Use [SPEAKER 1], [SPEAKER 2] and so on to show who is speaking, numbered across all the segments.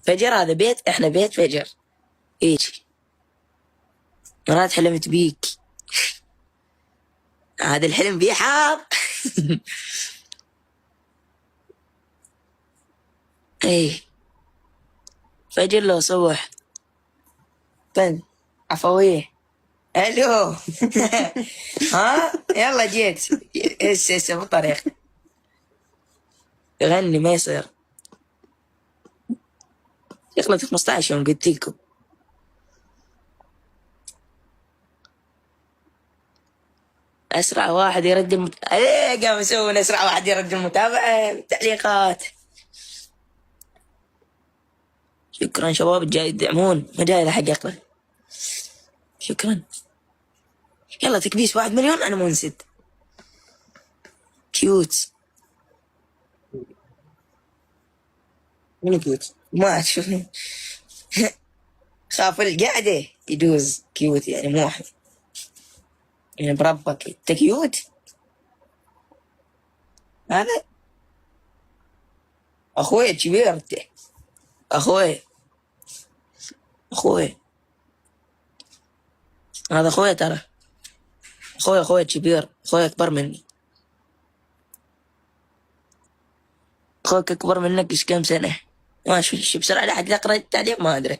[SPEAKER 1] فجر هذا بيت، احنا بيت فجر. ايش مرات حلمت بيك. هذا الحلم فيه حار. ايه فجر لو صبح. فن عفوية. الو. ها يلا جيت. هسه بالطريق. غني ما يصير. يخلط 15 يوم قلت لكم. اسرع واحد يرد ايه قام يسوون اسرع واحد يرد المتابعة بالتعليقات. شكرا شباب جاي يدعمون، ما جاي لحق يقرأ. شكرا. يلا تكبيس 1,000,000 انا منسد. كيوت.
[SPEAKER 2] من كيوت؟
[SPEAKER 1] ما تشوفني. خاف القعدة يجوز كيوت يعني مو واحد. يعني بربك انت كيوت. هذا اخوي كبير انت. اخوي هذا اخوي ترى. اخوي كبير، اخوي اكبر مني. اخوك اكبر منك ايش كم سنة؟ ما شو بسرعة لحد يقرأ التعليق ما ادري.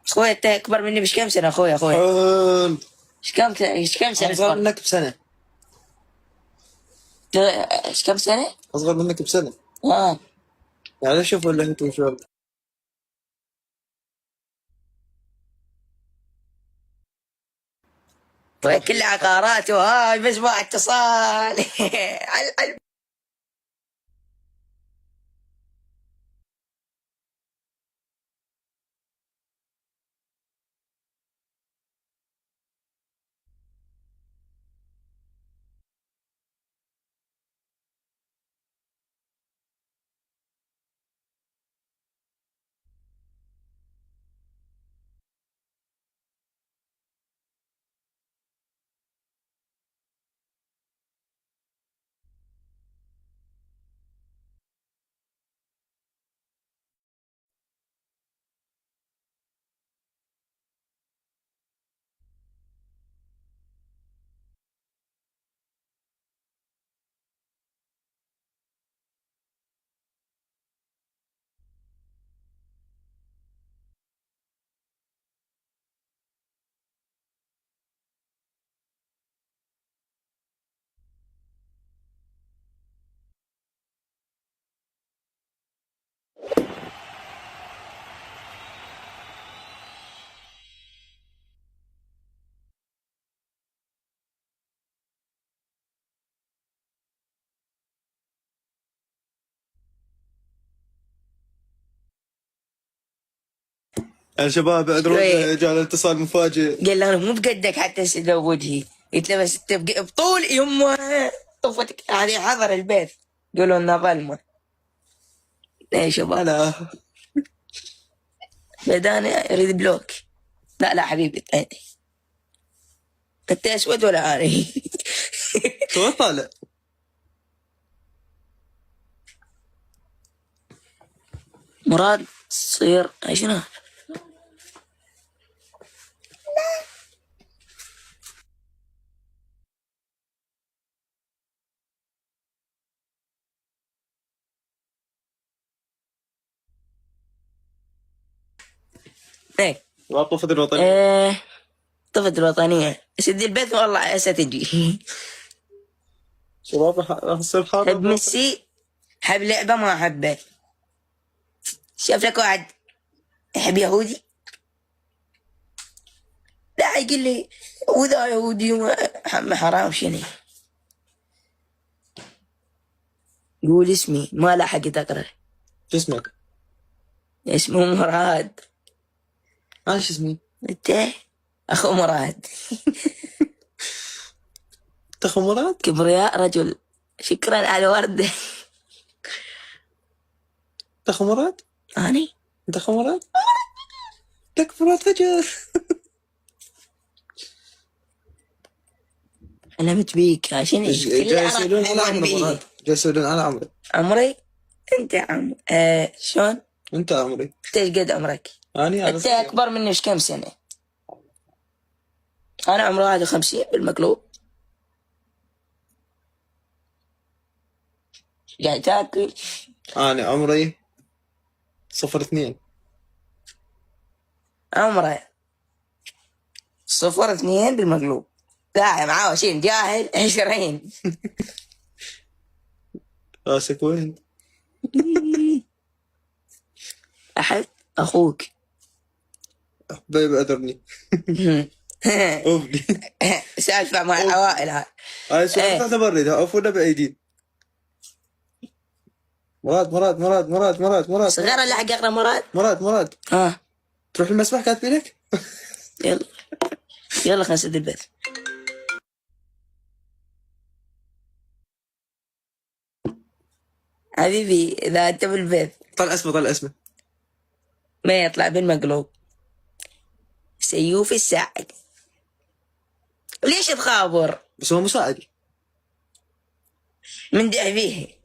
[SPEAKER 1] اخوي انت اكبر مني بش كم سنة اخوي؟ ايش كم سنة؟
[SPEAKER 2] اصغر منك بسنة.
[SPEAKER 1] ايش كم سنة؟
[SPEAKER 2] اصغر منك بسنة.
[SPEAKER 1] يعني
[SPEAKER 2] شوف ولا انتم شباب.
[SPEAKER 1] طيب كل عقاراته هاي بس ما اتصال.
[SPEAKER 2] يا شباب اعذروني جاء الاتصال مفاجئ.
[SPEAKER 1] قال له انا مو بقدك حتى اسدوا وجهي. قلت له بس انت بطول يمه طفتك هذه حضر البيت. قولوا انها ظلمه. يا شباب
[SPEAKER 2] انا
[SPEAKER 1] بداني يريد بلوك. لا حبيبي انت اسود ولا اني؟
[SPEAKER 2] شو طالع؟
[SPEAKER 1] مراد تصير شنو؟ ايه
[SPEAKER 2] طفت الوطنية.
[SPEAKER 1] طفت الوطنية. سد البيت والله ستجي.
[SPEAKER 2] شباب راح يصير حاضر.
[SPEAKER 1] حب ميسي حب لعبة ما حبه. شاف لك واحد يحب يهودي. لا يقول لي وذا يهودي حرام شنو. قول اسمي ما لحقت اقرا.
[SPEAKER 2] شو اسمك؟
[SPEAKER 1] اسمه مراد.
[SPEAKER 2] انا شو اسمي؟
[SPEAKER 1] انت اخو مراد.
[SPEAKER 2] انت اخو مراد؟
[SPEAKER 1] كبرياء رجل. شكرا على الوردة.
[SPEAKER 2] انت اخو مراد؟
[SPEAKER 1] اني
[SPEAKER 2] انت اخو مراد؟ لك مراد فجر.
[SPEAKER 1] حلمت بيك عشان
[SPEAKER 2] جاي يسألون على عمري مراد. جاي يسألون على عمري.
[SPEAKER 1] عمري انت عمري شلون
[SPEAKER 2] انت عمري.
[SPEAKER 1] انت ايش قد عمرك؟
[SPEAKER 2] انا
[SPEAKER 1] انت اكبر مني ايش كم سنة؟ انا عمري 51 بالمقلوب. قاعد تاكل.
[SPEAKER 2] انا عمري 02.
[SPEAKER 1] عمره 02 بالمقلوب. لا معاه شيء جاهل 20.
[SPEAKER 2] راسك وين؟
[SPEAKER 1] احب اخوك.
[SPEAKER 2] حبيب أدرني. أوفني.
[SPEAKER 1] سالفة مع العوائل هاي.
[SPEAKER 2] هاي سؤال تعتبر لي عفونا بأيدين. مراد
[SPEAKER 1] صغيرة اللي حق اقرا
[SPEAKER 2] مراد تروح المسبح كاتبين لك؟
[SPEAKER 1] يلا خلينا نسد البث. حبيبي اذا انت بالبث
[SPEAKER 2] طلع اسمه
[SPEAKER 1] ما يطلع بالمقلوب. سيوف الساعد. ليش تخابر؟
[SPEAKER 2] بس هو مساعد.
[SPEAKER 1] من دع فيه.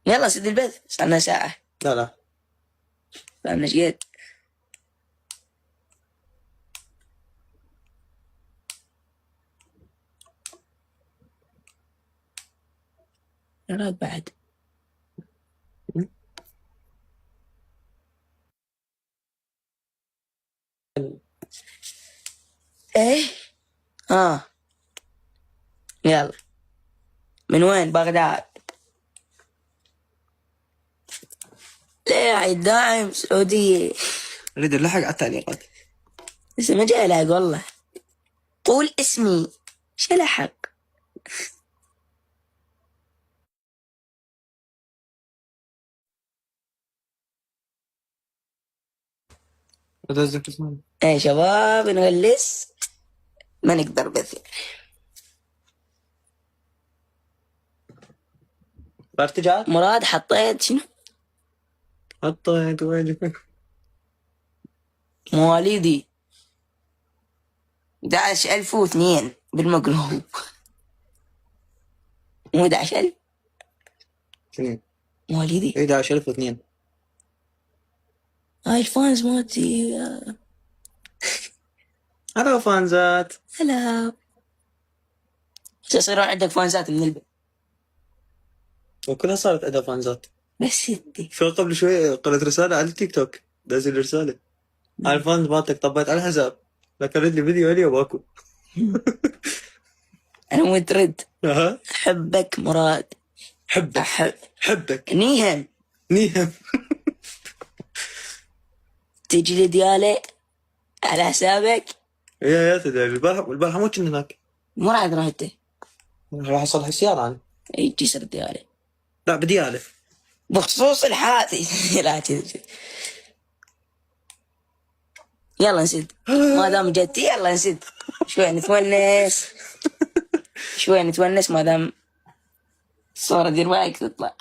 [SPEAKER 1] يلا سد البث صارنا ساعة.
[SPEAKER 2] لا
[SPEAKER 1] فهمنا شقد. راد بعد. ايه يلا. من وين؟ بغداد. ليه عيد داعم سعودية.
[SPEAKER 2] اريد اللحق على التعليقات.
[SPEAKER 1] لسه ما جاي لحق والله. قول اسمي. شو لحق؟
[SPEAKER 2] ادزك اسمه.
[SPEAKER 1] ايه شباب نغلس. ما نقدر بث.
[SPEAKER 2] بارتجال.
[SPEAKER 1] مراد حطيت شنو؟
[SPEAKER 2] حطيت وين؟
[SPEAKER 1] مواليدي 11,002 بالمقلوب. مو 11,000
[SPEAKER 2] 2
[SPEAKER 1] مواليدي.
[SPEAKER 2] 11,002.
[SPEAKER 1] هاي الفانز مالتي.
[SPEAKER 2] هلا فانزات.
[SPEAKER 1] هلا. يصيرون عندك فانزات من البيت.
[SPEAKER 2] وكلها صارت عندها فانزات.
[SPEAKER 1] بس انتي
[SPEAKER 2] قبل شوي قرأت رسالة على التيك توك دازل رسالة على الفانز مالتك طبيت على الحساب لكن رد لي فيديو اليوم واكو.
[SPEAKER 1] انا مو ترد.
[SPEAKER 2] اها
[SPEAKER 1] احبك مراد.
[SPEAKER 2] حبك
[SPEAKER 1] نيهم تجي لي ديالي على حسابك.
[SPEAKER 2] يا تدري البارحة مو كنا هناك.
[SPEAKER 1] مو راح تروح انت.
[SPEAKER 2] راح اصلح السيارة انا.
[SPEAKER 1] يجي يصير ديالي
[SPEAKER 2] لا بديالة
[SPEAKER 1] بخصوص الحادث. لا تجي. يلا نسد ما دام جتي. يلا نسد شوي نتونس ما دام الصورة دير بالك تطلع.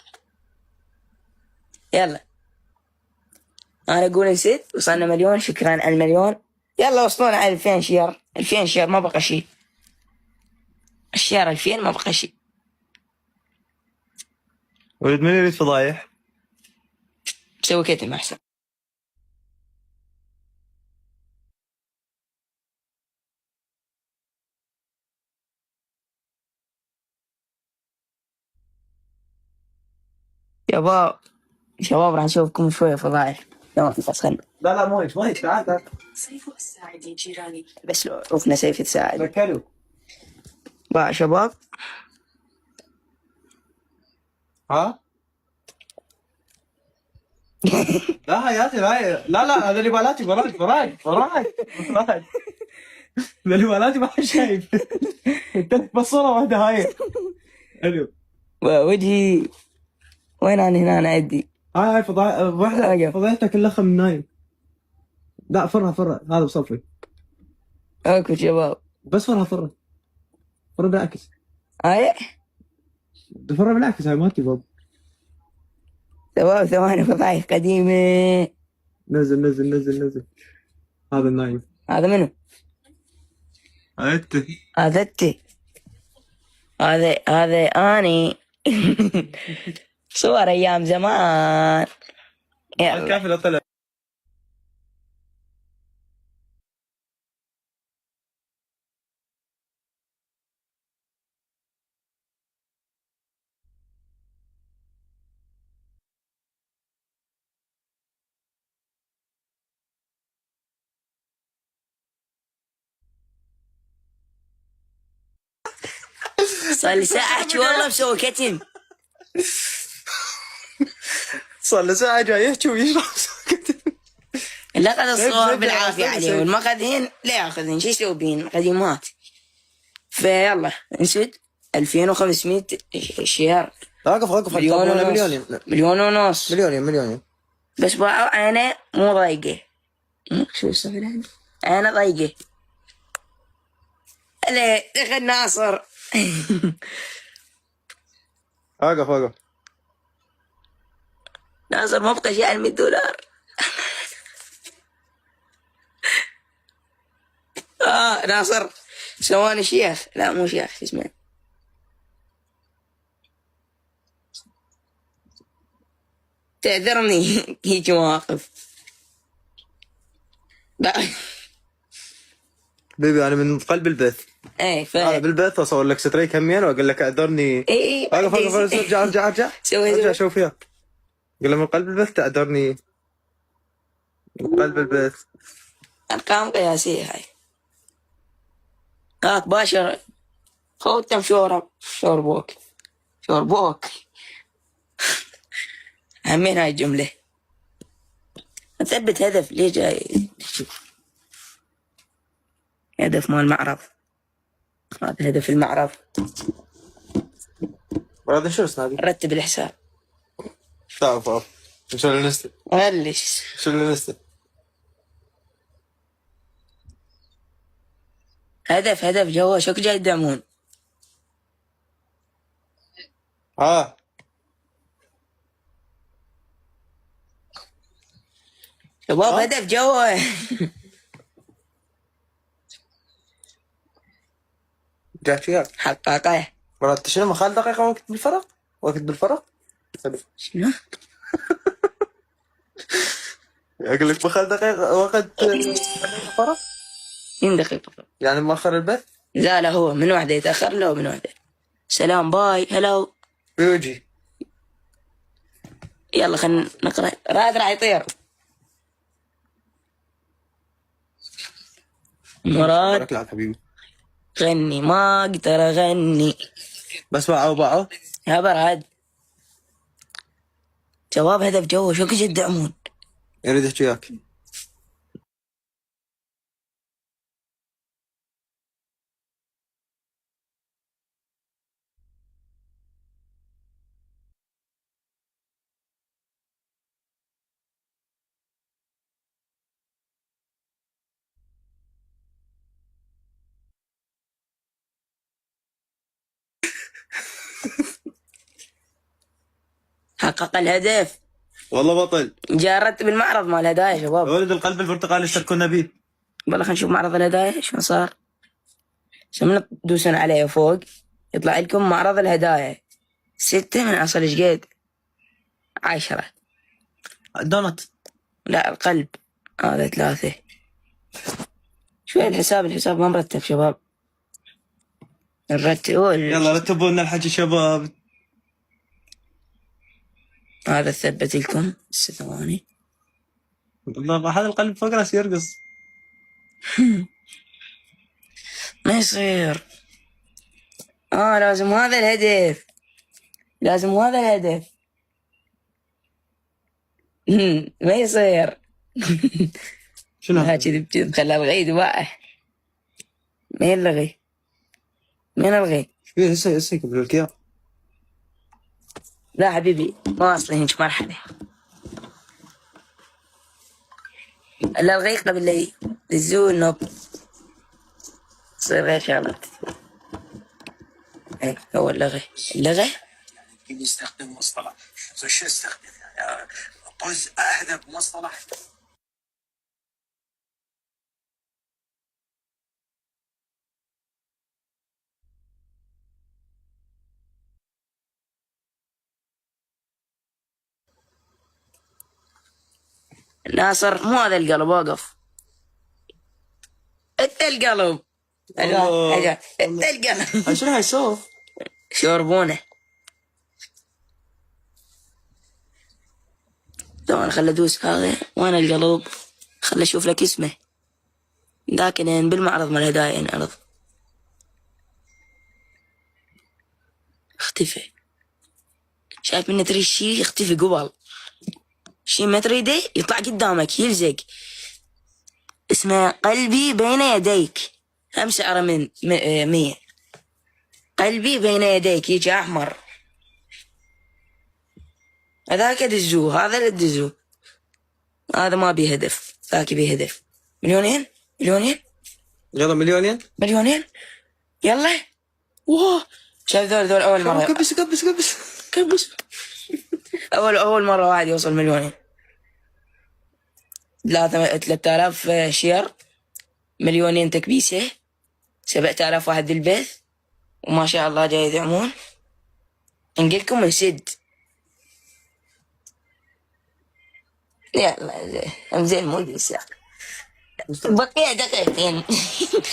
[SPEAKER 1] يلا انا اقول نسد. وصلنا مليون. شكرا على المليون. يلا وصلونا على 2000 شير. 2000 شير ما بقى شيء. الشير 2000 ما بقى شيء.
[SPEAKER 2] ولد من يريد فضايح.
[SPEAKER 1] سوي كتم احسن. شباب راح نشوفكم شوية فضايح. تمام بس خلنا.
[SPEAKER 2] لا مو هيك تعال
[SPEAKER 1] سيف الساعد يا جيراني. بس لو عرفنا سيف الساعد.
[SPEAKER 2] ذكروا
[SPEAKER 1] بقى شباب.
[SPEAKER 2] ها لا حياتي لا هذا اللي بالاتي براي ذا اللي بالاتي ما حد شايف. انت بس صورة واحدة هاي. حلو
[SPEAKER 1] وجهي وين انا هنا انا عدي.
[SPEAKER 2] هاي واحدة فضيحتها كلها من نايم. لا فرها هذا بصفي.
[SPEAKER 1] اكو شباب.
[SPEAKER 2] بس فرها بالعكس.
[SPEAKER 1] هاي
[SPEAKER 2] فرها بالعكس هاي ما تبغى.
[SPEAKER 1] شباب ثواني فضايح قديمة.
[SPEAKER 2] نزل هذا النايم.
[SPEAKER 1] هذا منو؟ هذا انت. هذا اني. صور أيام زمان. يلا.
[SPEAKER 2] الكافي طلع.
[SPEAKER 1] صار لي ساعة أحكي والله مسوي كتم.
[SPEAKER 2] صار له ساعة جاي يحكي ويشرب.
[SPEAKER 1] لقد الصور
[SPEAKER 2] زين،
[SPEAKER 1] بالعافية
[SPEAKER 2] زين،
[SPEAKER 1] عليه
[SPEAKER 2] زين.
[SPEAKER 1] والمقدهين لا ياخذين شو يسوي بين قديمات. فيلا نسد 2500 شير.
[SPEAKER 2] وقف وقف.
[SPEAKER 1] مليون
[SPEAKER 2] ولا
[SPEAKER 1] ونص.
[SPEAKER 2] مليونين.
[SPEAKER 1] مليون ونص.
[SPEAKER 2] مليونين.
[SPEAKER 1] بس باعوا أنا مو ضايقة. شو السالفة؟ أنا ضايقة. ليه دخل ناصر.
[SPEAKER 2] وقف.
[SPEAKER 1] ناصر ما بقى شيء على $100. ناصر سواني شيخ. لا مو شيخ شو اسمه. تعذرني. هيك مواقف. لا.
[SPEAKER 2] بيبي انا من قلب البث.
[SPEAKER 1] ايه
[SPEAKER 2] انا بالبث اصور لك ستريك همين واقول لك اعذرني.
[SPEAKER 1] ايه
[SPEAKER 2] وقف. ارجع.
[SPEAKER 1] سوي
[SPEAKER 2] ارجع شوف فيها. قول له من قلب البث تعذرني. من قلب البث.
[SPEAKER 1] ارقام قياسية هاي. هاك باشر. خوتم شوربوك. همين هاي الجملة. نثبت هدف ليه جاي. هدف مال المعرض. هذا هدف المعرض.
[SPEAKER 2] هذا شو اسمه؟
[SPEAKER 1] رتب الحساب.
[SPEAKER 2] تعرف شو اللي نستي؟
[SPEAKER 1] بلش.
[SPEAKER 2] شو اللي نستي؟
[SPEAKER 1] هدف جوا شو جاي يدعمون. شباب هدف جوا.
[SPEAKER 2] جات فيها
[SPEAKER 1] حقاقة.
[SPEAKER 2] مرات شنو مخال دقيقة وقت بالفرق
[SPEAKER 1] شنو؟
[SPEAKER 2] اقول لك مخال دقيقة وقت بالفرق.
[SPEAKER 1] مين دقيقة؟
[SPEAKER 2] يعني مؤخر البث.
[SPEAKER 1] لا هو من واحدة يتأخر له من واحدة. سلام باي هلو.
[SPEAKER 2] بيوجي.
[SPEAKER 1] يلا خلينا نقرأ. راد راح يطير. مراد.
[SPEAKER 2] لا حبيبي.
[SPEAKER 1] غني ما اقدر اغني.
[SPEAKER 2] بس باعوا.
[SPEAKER 1] يا براد. جواب هدف جوا شو كش يدعمون.
[SPEAKER 2] يريد يحكي وياك.
[SPEAKER 1] حقق الهدف.
[SPEAKER 2] والله بطل.
[SPEAKER 1] جارت بالمعرض مال الهدايا شباب.
[SPEAKER 2] ولد القلب البرتقالي اشتركونا بيه.
[SPEAKER 1] والله خلينا نشوف معرض الهدايا شو صار. شمنا تدوسون عليه فوق يطلع لكم معرض الهدايا. 6 من أصل إيش قد 10.
[SPEAKER 2] دونت.
[SPEAKER 1] لا القلب هذا 3. شوي الحساب ما مرتب شباب. نرتب.
[SPEAKER 2] يلا رتبوا لنا الحكي شباب.
[SPEAKER 1] هذا ثبت لكم 6 ثواني.
[SPEAKER 2] والله هذا القلب فوق راسي يرقص.
[SPEAKER 1] ما يصير. لازم هذا الهدف. ما يصير.
[SPEAKER 2] شنو؟
[SPEAKER 1] ها كذي بجد خلى الغي دواء. مين الغي؟
[SPEAKER 2] هسه يقبلوا لك اياه.
[SPEAKER 1] لا حبيبي ما اصلا هيك مرحلة. الا الغي قبل لا يزول نوب. تصير غير شغلات. هو اللغة.
[SPEAKER 3] يستخدم مصطلح شو يستخدم يعني قز اهدف مصطلح
[SPEAKER 1] ناصر مو هذا القلب، وقف. انت القلب.
[SPEAKER 2] والله.
[SPEAKER 1] اجا انت القلب.
[SPEAKER 2] شنو هاي صوف؟
[SPEAKER 1] شوربونه. طبعا خل ادوس هذا، وين القلب؟ خل اشوف لك اسمه. لكن بالمعرض مال الهدايا ينعرض. اختفى. شايف منه تريد شي يختفي قبل. شي ما تريده يطلع قدامك يلزق. اسمه قلبي بين يديك. هم سعره من 100. قلبي بين يديك يجي احمر. هذاك دزوه، هذا اللي دزوه. هذا ما بيه هدف، ذاك بيه هدف. مليونين.
[SPEAKER 2] يلا مليونين.
[SPEAKER 1] يلا. واه شايف ذول اول مرة.
[SPEAKER 2] كبس.
[SPEAKER 1] كبس. اول مرة واحد يوصل مليونين. 3000 شير. 2,000,000 تكبيسة. 7,000 واحد بالبث. وما شاء الله جاي يدعمون. نقلكم من سد. يلا زين مو لسه. بقي دقيقتين.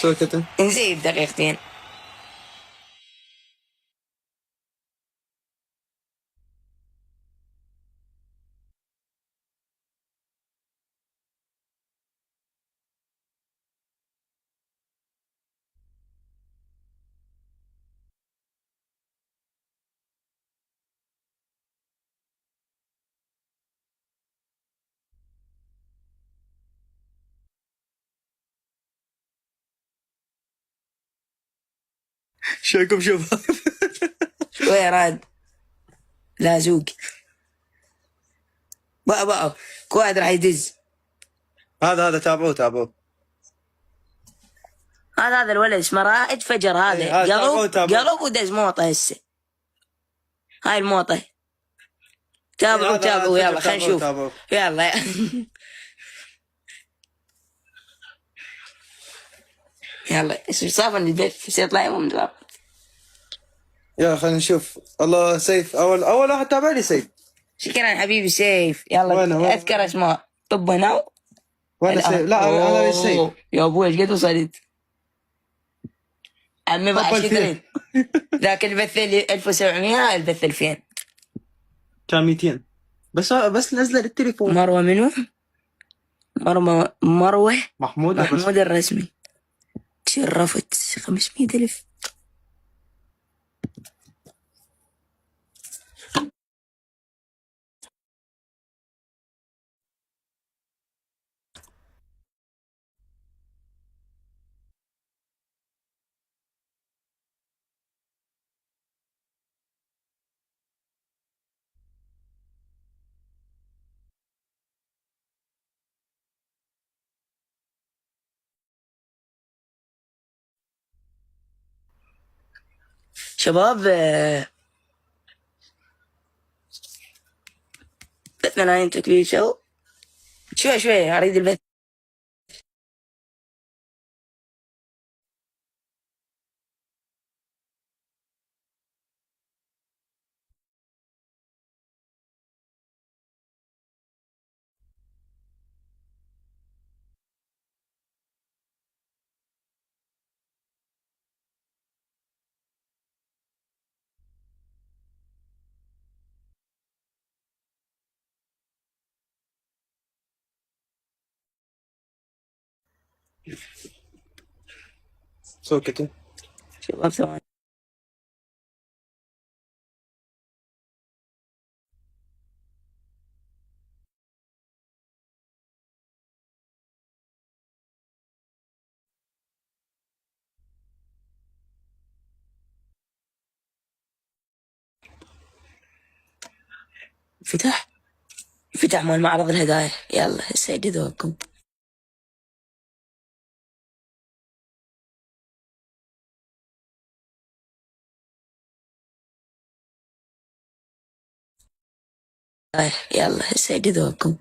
[SPEAKER 2] شو كتب؟
[SPEAKER 1] نزيد دقيقتين.
[SPEAKER 2] شايكم شباب.
[SPEAKER 1] شوية راد. لازوق. بقى كواد راح يدز.
[SPEAKER 2] هذا تابعوه.
[SPEAKER 1] هذا الولد اسمه رائد فجر. هذا
[SPEAKER 2] إيه، تابعوه.
[SPEAKER 1] قلب ودز موطه هسه. هاي الموطه. تابعوا يلا خلينا نشوف. يلا. يلا صافن البيت سيطلع يوم من الباب.
[SPEAKER 2] يلا خلينا نشوف. الله سيف اول واحد تابع لي سيف.
[SPEAKER 1] شكرا حبيبي سيف. يلا
[SPEAKER 2] وين؟
[SPEAKER 1] اذكر اسماء. طب هنا.
[SPEAKER 2] وين سيف؟ لا انا سيف.
[SPEAKER 1] يا ابوي ايش قد وصلت؟ عمي ما شدريت. ذاك البث اللي 1700 البث 2000.
[SPEAKER 2] كان 200 بس نزل التليفون.
[SPEAKER 1] مروه منو؟ مروه
[SPEAKER 2] محمود
[SPEAKER 1] الرسمي. تشرفت 500,000. شباب بثنا لاين تكبير شوي اريد البث.
[SPEAKER 2] شو كتب؟
[SPEAKER 1] شباب ثواني. فتح مال معرض الهدايا. يلا سيد ذوقكم. يلا سيد ذوقكم.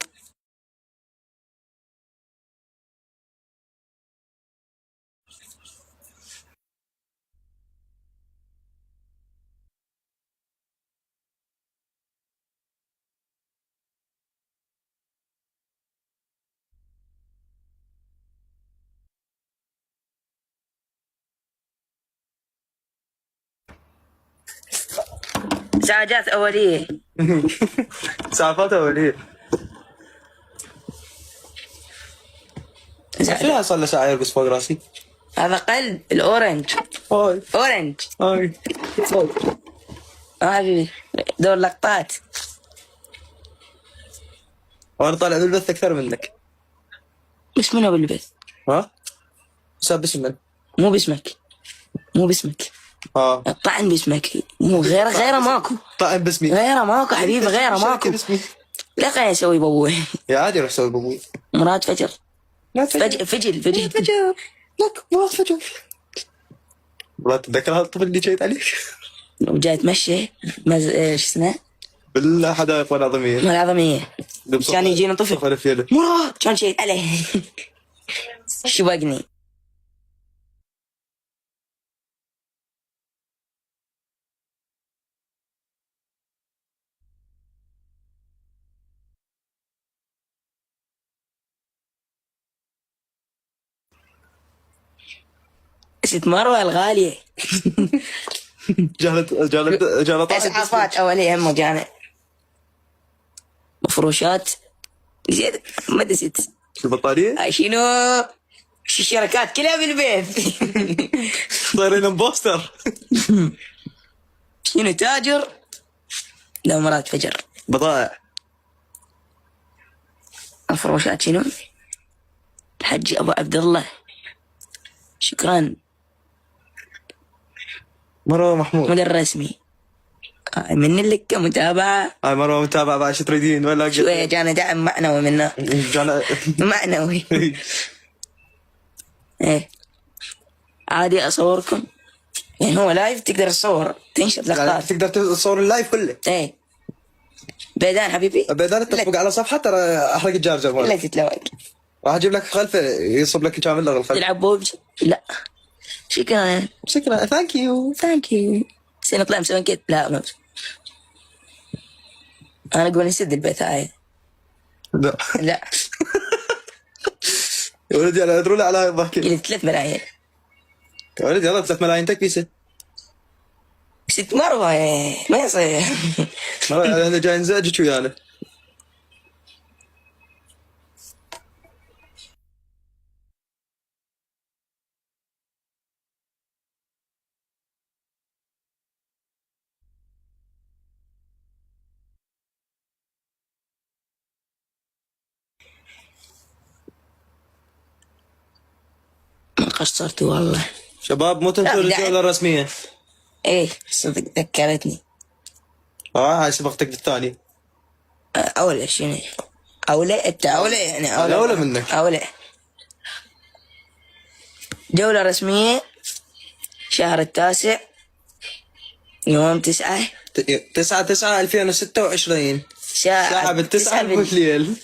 [SPEAKER 1] مساعدات أولية.
[SPEAKER 2] اسعافات اوليه. فيها صار له ساعه يرقص فوق راسي.
[SPEAKER 1] هذا قلب الأورنج.
[SPEAKER 2] هاي
[SPEAKER 1] أورنج.
[SPEAKER 2] هاي
[SPEAKER 1] حبيبي دور لقطات.
[SPEAKER 2] وانا طالع بالبث اكثر منك.
[SPEAKER 1] بس منو بالبث؟
[SPEAKER 2] ها؟ حساب باسم من؟
[SPEAKER 1] مو باسمك. مو باسمك. الطعن باسمك. مو غيره ماكو.
[SPEAKER 2] طعن باسمي.
[SPEAKER 1] غيره ماكو حبيبي، غيره ماكو.
[SPEAKER 2] باسمي.
[SPEAKER 1] لا خليني اسوي بابوي.
[SPEAKER 2] يا عادي روح سوي بابوي.
[SPEAKER 1] مراد فجر.
[SPEAKER 2] لا فجر.
[SPEAKER 1] فجل.
[SPEAKER 2] لك مراد فجر. مراد تذكر الطفل اللي جيت عليك؟
[SPEAKER 1] وجاي تمشي شو اسمه؟
[SPEAKER 2] بالحدائق والعظمية.
[SPEAKER 1] العظمية. كان يجينا طفل مراد كان شيء عليه. شبقني. ست مروة الغالية.
[SPEAKER 2] جالت
[SPEAKER 1] اسعافات اولية هم جانا. مفروشات زين ما دست.
[SPEAKER 2] البطارية؟
[SPEAKER 1] شنو الشركات كلها بالبيت.
[SPEAKER 2] صايرين امبوستر.
[SPEAKER 1] شنو تاجر؟ لا مراد فجر.
[SPEAKER 2] بضائع.
[SPEAKER 1] مفروشات شنو؟ الحج ابو عبد الله. شكرا.
[SPEAKER 2] مروة محمود.
[SPEAKER 1] مدير رسمي. من لك متابعة.
[SPEAKER 2] هاي مروة متابعة بعد شو تريدين ولا
[SPEAKER 1] شوية جانا دعم معنوي منا. معنوي. ايه عادي اصوركم يعني هو لايف تقدر تصور تنشر لقطات.
[SPEAKER 2] تقدر تصور اللايف كله.
[SPEAKER 1] ايه بيدان حبيبي.
[SPEAKER 2] بيدان تطبق على صفحة ترى احرق الجارجر
[SPEAKER 1] لا
[SPEAKER 2] مالك.
[SPEAKER 1] تتلوق.
[SPEAKER 2] راح اجيب لك خلفه يصب لك كامل له الخلف.
[SPEAKER 1] تلعب بوبجي؟ لا. شكرا.
[SPEAKER 2] ثانك يو.
[SPEAKER 1] سنطلع مسوين كده. لا ما انا اقول نسد البيت هاي. لا.
[SPEAKER 2] يا ولدي انا ادري على ضحكي.
[SPEAKER 1] قلت 3 ملايين.
[SPEAKER 2] يا ولدي يلا 3 ملايين تكفيسه.
[SPEAKER 1] 6 مروة ما يصير.
[SPEAKER 2] انا جاي نزعجك ويانا.
[SPEAKER 1] ما قصرت والله.
[SPEAKER 2] شباب مو تنسوا الجولة الرسمية.
[SPEAKER 1] ايه صدق ذكرتني.
[SPEAKER 2] هاي سبقتك بالثاني.
[SPEAKER 1] اولى شنو؟ اولى انت اولى يعني
[SPEAKER 2] اولى منك.
[SPEAKER 1] اولى. جولة رسمية شهر 9 يوم
[SPEAKER 2] 9/9/2026 الساعة 9 بالليل.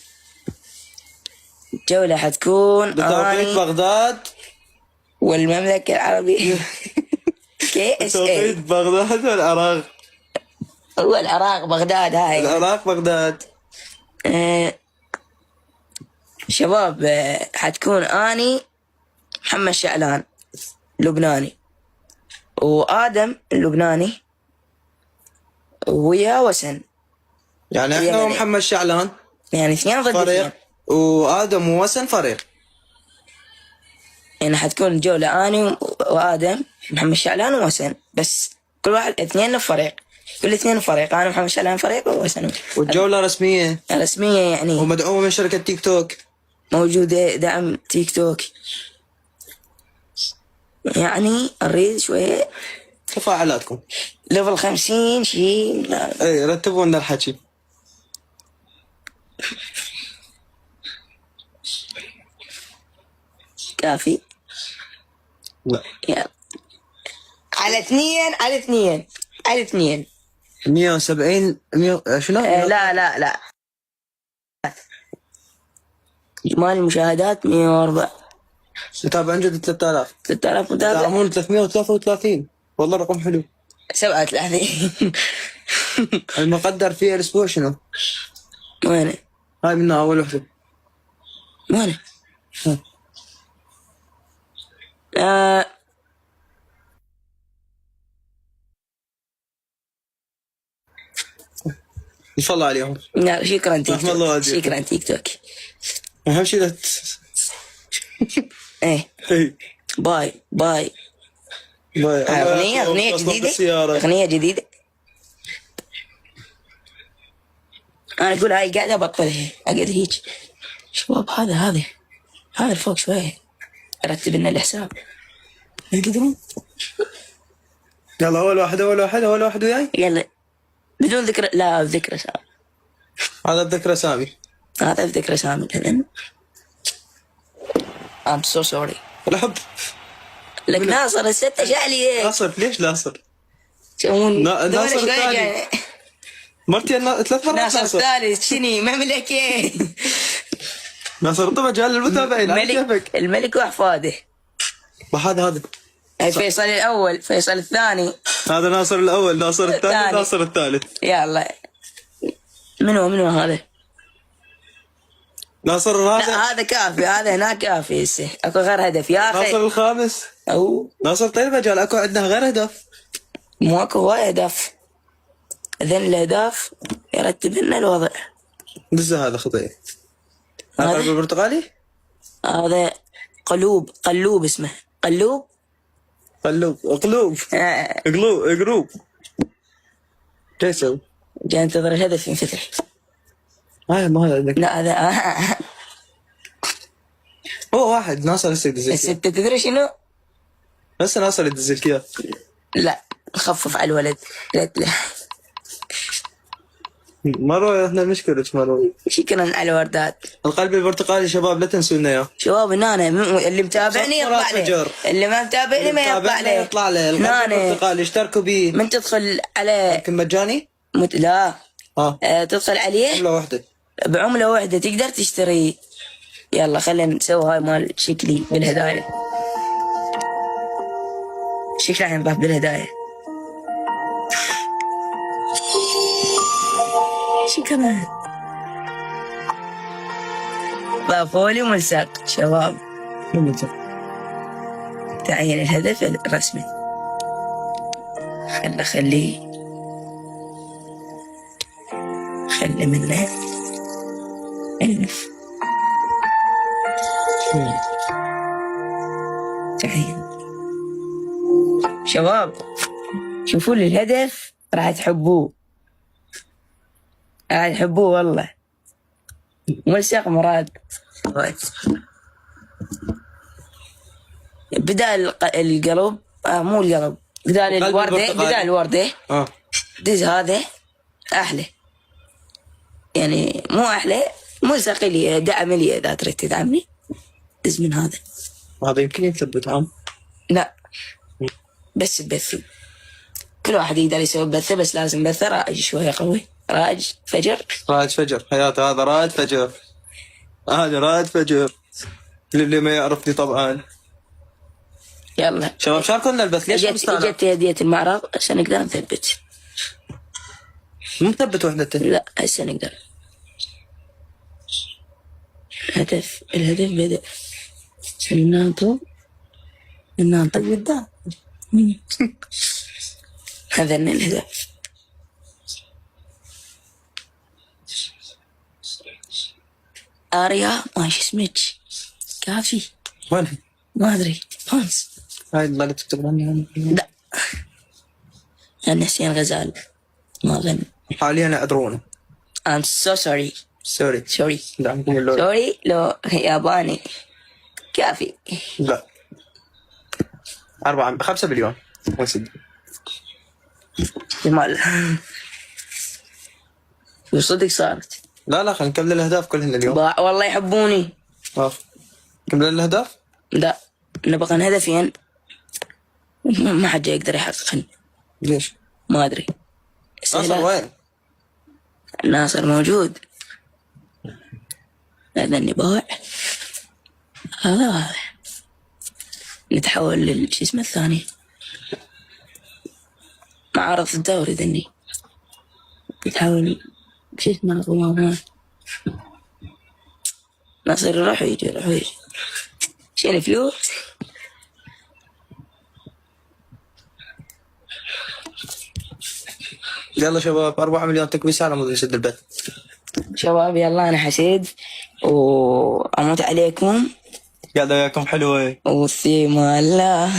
[SPEAKER 1] جولة حتكون
[SPEAKER 2] بتوقيت بغداد
[SPEAKER 1] والمملكة العربية. KSA.
[SPEAKER 2] بتوقيت بغداد والعراق.
[SPEAKER 1] هو العراق بغداد هاي.
[SPEAKER 2] العراق بغداد.
[SPEAKER 1] شباب حتكون اني محمد شعلان لبناني وادم اللبناني ويا وسن.
[SPEAKER 2] يعني احنا ومحمد شعلان
[SPEAKER 1] يعني 2 ضد 2
[SPEAKER 2] فريق وادم ووسن فريق.
[SPEAKER 1] يعني حتكون الجولة اني وادم محمد شعلان ووسن بس كل واحد 2 فريق. كل 2 فريق. انا محمد شعلان فريق ووسن.
[SPEAKER 2] والجولة رسمية
[SPEAKER 1] يعني
[SPEAKER 2] ومدعومة من شركة تيك توك.
[SPEAKER 1] موجودة دعم تيك توك. يعني نريد شوية
[SPEAKER 2] تفاعلاتكم
[SPEAKER 1] ليفل 50 شيء.
[SPEAKER 2] اي رتبوا لنا الحكي.
[SPEAKER 1] كافي.
[SPEAKER 2] لا
[SPEAKER 1] يلا على 2 على 2 على 2
[SPEAKER 2] 170 شنو؟
[SPEAKER 1] لا إجمالي المشاهدات 104.
[SPEAKER 2] متابع جد 3000
[SPEAKER 1] متابع.
[SPEAKER 2] دعمون 333 والله رقم حلو.
[SPEAKER 1] 37.
[SPEAKER 2] المقدر فيه الاسبوع شنو؟
[SPEAKER 1] وينه؟
[SPEAKER 2] هاي منها اول وحده.
[SPEAKER 1] وينه؟
[SPEAKER 2] نصلي عليهم.
[SPEAKER 1] لا شكرا تيك
[SPEAKER 2] رحم الله
[SPEAKER 1] توك.
[SPEAKER 2] والديكم.
[SPEAKER 1] شكرا تيك توك.
[SPEAKER 2] اهم شيء لا
[SPEAKER 1] ايه
[SPEAKER 2] هي
[SPEAKER 1] باي باي. اغنية جديدة. اغنية جديدة. انا اقول هاي قاعدة ابطلها اقعد هيك. شباب هذا الفوق شوية ارتب لنا الحساب. ما تقدرون.
[SPEAKER 2] يلا اول واحد وياي.
[SPEAKER 1] يلا بدون ذكر. لا ذكر سامي.
[SPEAKER 2] هذا الذكرى سامي.
[SPEAKER 1] هذا ذكر سامي. I'm so sorry.
[SPEAKER 2] الحب
[SPEAKER 1] لك ناصر الستة شالي.
[SPEAKER 2] ناصر ليش ناصر؟
[SPEAKER 1] يسوون
[SPEAKER 2] ناصر الثاني. مرتين 3 مرات
[SPEAKER 1] ناصر
[SPEAKER 2] ناصر.
[SPEAKER 1] الثالث شني مملكة.
[SPEAKER 2] ناصر طبعا جال المتابعين.
[SPEAKER 1] الملك واحفاده.
[SPEAKER 2] هذا
[SPEAKER 1] فيصل الاول فيصل الثاني.
[SPEAKER 2] هذا ناصر الاول ناصر الثاني ناصر الثالث.
[SPEAKER 1] يلا منو هذا؟
[SPEAKER 2] ناصر
[SPEAKER 1] لا هذا كافي. هذا هناك كافي. هسه اكو غير هدف يا اخي.
[SPEAKER 2] ناصر الخامس.
[SPEAKER 1] او
[SPEAKER 2] ناصر طيب مجال اكو عندنا غير هدف.
[SPEAKER 1] مو اكو هواي هدف. اذن الاهداف يرتب لنا الوضع.
[SPEAKER 2] دزه هذا خطير. هذا قلب البرتقالي.
[SPEAKER 1] هذا قلوب اسمه قلوب.
[SPEAKER 2] قلوب كيف يسوي؟
[SPEAKER 1] جاي انتظر الهدف ينفتح.
[SPEAKER 2] ما هذا عندك.
[SPEAKER 1] لا هذا
[SPEAKER 2] هو واحد ناصر هسه يدز الكيا.
[SPEAKER 1] الستة تدري شنو؟
[SPEAKER 2] هسه ناصر يدز الكيا.
[SPEAKER 1] لا خفف على الولد. لا
[SPEAKER 2] مروي احنا مشكلة مروي.
[SPEAKER 1] شكرا على الوردات.
[SPEAKER 2] القلب البرتقالي شباب لا تنسوا لنا اياه.
[SPEAKER 1] شباب هنا اللي متابعني يطلع له. اللي ما متابعني ما يطلع له.
[SPEAKER 2] القلب البرتقالي اشتركوا به.
[SPEAKER 1] من تدخل على
[SPEAKER 2] يمكن مجاني؟
[SPEAKER 1] لا تدخل عليه بعملة واحدة تقدر تشتري. يلا خلينا نسوي هاي مال شكلي بالهدايا. شكلي الحين باب بالهدايا. شكرا. بافولي وملصق شباب. تعين الهدف الرسمي. خلي منه 1000. تعين شباب. شوفوا لي الهدف راح تحبوه. والله. ملصق مراد. بدال القلب مو القلب. بدال الوردة. دز هذا أحلى. يعني مو أحلى. ملصق لي دعم لي إذا تريد تدعمني. دز من هذا.
[SPEAKER 2] هذا يمكن يثبت عام.
[SPEAKER 1] لا بس تبثي. كل واحد يقدر يسوي بثه بس لازم بثه رائج شوية قوي. رائج فجر
[SPEAKER 2] حياته. هذا رائد فجر. هذا رائد فجر اللي ما يعرفني طبعا.
[SPEAKER 1] يلا
[SPEAKER 2] شباب شاركونا البث. ليش
[SPEAKER 1] اجت هدية المعرض هسه نقدر نثبت.
[SPEAKER 2] مو مثبت وحدته.
[SPEAKER 1] لا هسه نقدر. الهدف بدأ. الناطق قدام. هذا الهدف. آريا ما اسمك كافي.
[SPEAKER 2] وين؟
[SPEAKER 1] ما أدري. فانس.
[SPEAKER 2] هاي ما تكتب عني.
[SPEAKER 1] لا أنا حسين غزال ما غني.
[SPEAKER 2] حاليا أدرونه.
[SPEAKER 1] I'm so sorry.
[SPEAKER 2] دعمكم اللون.
[SPEAKER 1] sorry لو ياباني كافي.
[SPEAKER 2] لا 5 مليون وسد.
[SPEAKER 1] جمال وصدق صارت.
[SPEAKER 2] لا خلينا نكمل الأهداف كلهن اليوم.
[SPEAKER 1] والله يحبوني.
[SPEAKER 2] كمل الأهداف.
[SPEAKER 1] لا نبغى هدفين. ما حد يقدر يحققهن.
[SPEAKER 2] ليش؟
[SPEAKER 1] ما أدري.
[SPEAKER 2] ناصر وين؟
[SPEAKER 1] ناصر موجود. هذا النباع. هذا نتحول للشي اسمه الثاني. معارض الدوري ذني. نتحول شو اسمه الغمامات. ناصر يروح ويجي. شيل فلوس.
[SPEAKER 2] يلا شباب 4 مليون تكبيس على مود نسد البث.
[SPEAKER 1] شباب يلا انا حسيد واموت عليكم
[SPEAKER 2] قاعدة وياكم حلوة.
[SPEAKER 1] وسيما الله